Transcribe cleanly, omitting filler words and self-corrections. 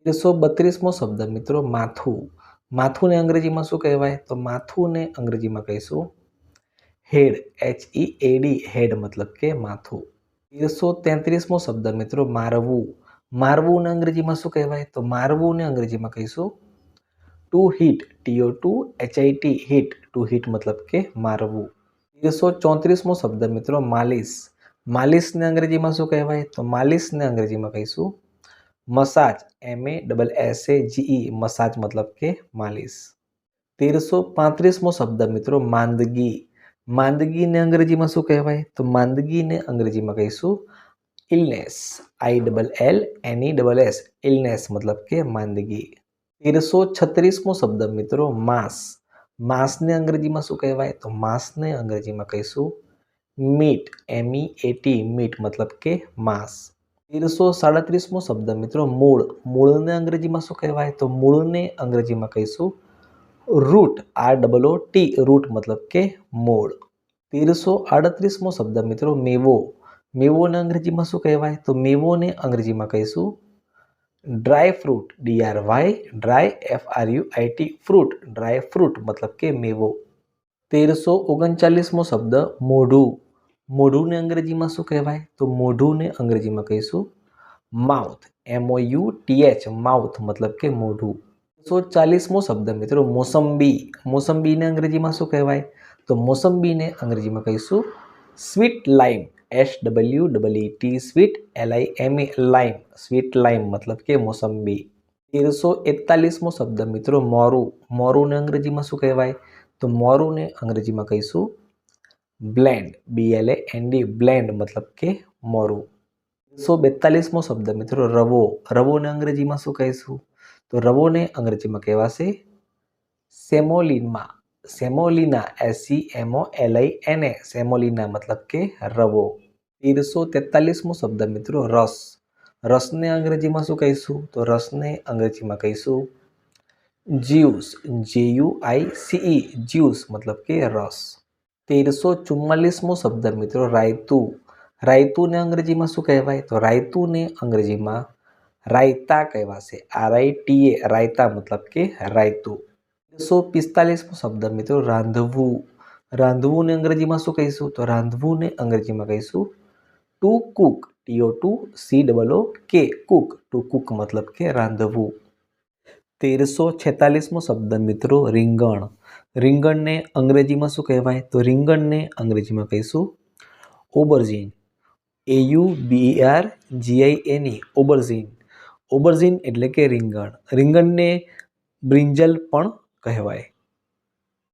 1332મો શબ્દ મિત્રો માથું. માથુંને અંગ્રેજીમાં શું કહેવાય? તો માથુંને અંગ્રેજીમાં કહીશું હેડ. HEAD હેડ મતલબ કે માથું. 1333મો શબ્દ મિત્રો મારવું. મારવુંને અંગ્રેજીમાં શું કહેવાય? તો મારવુંને અંગ્રેજીમાં કહીશું to hit. TO2HIT hit. To hit મતલબ કે મારવું. 1334મો શબ્દ મિત્રો માલિશ. માલિશને અંગ્રેજીમાં શું કહેવાય? તો માલિશને અંગ્રેજીમાં કહીશું મસાજ. MASSAGE મસાજ મતલબ કે માલિશ. 1335મો શબ્દ મિત્રો માંદગી. માંદગીને અંગ્રેજીમાં શું કહેવાય? તો માંદગીને અંગ્રેજીમાં કહીશું ઇલનેસ. ILLNESS ઇલનેસ મતલબ કે માંદગી. 1336મો શબ્દ મિત્રો માંસ. માંસને અંગ્રેજીમાં શું કહેવાય? તો માંસને અંગ્રેજીમાં કહીશું મીટ. MEAT મીટ મતલબ કે માંસ. 1337મો શબ્દ મિત્રો મૂળ. મૂળને અંગ્રેજીમાં શું કહેવાય? તો મૂળને અંગ્રેજીમાં કહીશું રૂટ. ROOT રૂટ મતલબ કે મૂળ. 1338મો શબ્દ મિત્રો મેવો. મેવોને અંગ્રેજીમાં શું કહેવાય? તો મેવોને અંગ્રેજીમાં કહીશું dry fruit. DRY FRUIT fruit. Dry fruit મતલબ કે મેવો. 1339મો શબ્દ મોઢું. મોઢુંને અંગ્રેજીમાં શું કહેવાય? તો મોઢુંને અંગ્રેજીમાં કહીશું માઉથ. MOUTH માઉથ મતલબ કે મોઢું. 1340મો શબ્દ મિત્રો મોસંબી. મોસંબીને અંગ્રેજીમાં શું કહેવાય? તો મોસંબીને અંગ્રેજીમાં કહીશું sweet lime. SWEET sweet. LIME lime. Sweet lime મતલબ કે મોસંબી. 1341મો શબ્દ મિત્રો મોરું. મોરુંને અંગ્રેજીમાં શું કહેવાય? તો મોરુંને અંગ્રેજીમાં કહીશું બ્લેન્ડ. BLAND બ્લેન્ડ મતલબ કે મોરું. 1342મો શબ્દ મિત્રો રવો. રવોને અંગ્રેજીમાં શું કહીશું? તો રવોને અંગ્રેજીમાં કહેવાશે સેમોલિના. સેમોલિના. SEMOLINA સેમોલિના મતલબ કે રવો. 1343મો શબ્દ મિત્રો રસ. રસને અંગ્રેજીમાં શું કહીશું? તો રસને અંગ્રેજીમાં કહીશું જ્યુસ. JUICE જ્યુસ મતલબ કે રસ. 1344મો શબ્દ મિત્રો રાયતું. રાયતુંને અંગ્રેજીમાં શું કહેવાય? તો રાયતુંને અંગ્રેજીમાં રાયતા કહેવાશે. RITA રાયતા મતલબ કે રાયતું. 1345મો શબ્દ મિત્રો રાંધવું. રાંધવુંને અંગ્રેજીમાં શું કહીશું? તો રાંધવુંને અંગ્રેજીમાં કહીશું to cook. TO2COOK Cook. To cook મતલબ કે રાંધવું. 1346મો શબ્દ મિત્રો રીંગણ. રીંગણને અંગ્રેજીમાં શું કહેવાય? તો રીંગણને અંગ્રેજીમાં કહીશું ઓબરજીન. AUBERGINE ઓબરજીન. ઓબરજીન એટલે કે રીંગણ. રીંગણને બ્રિંજલ પણ કહેવાય.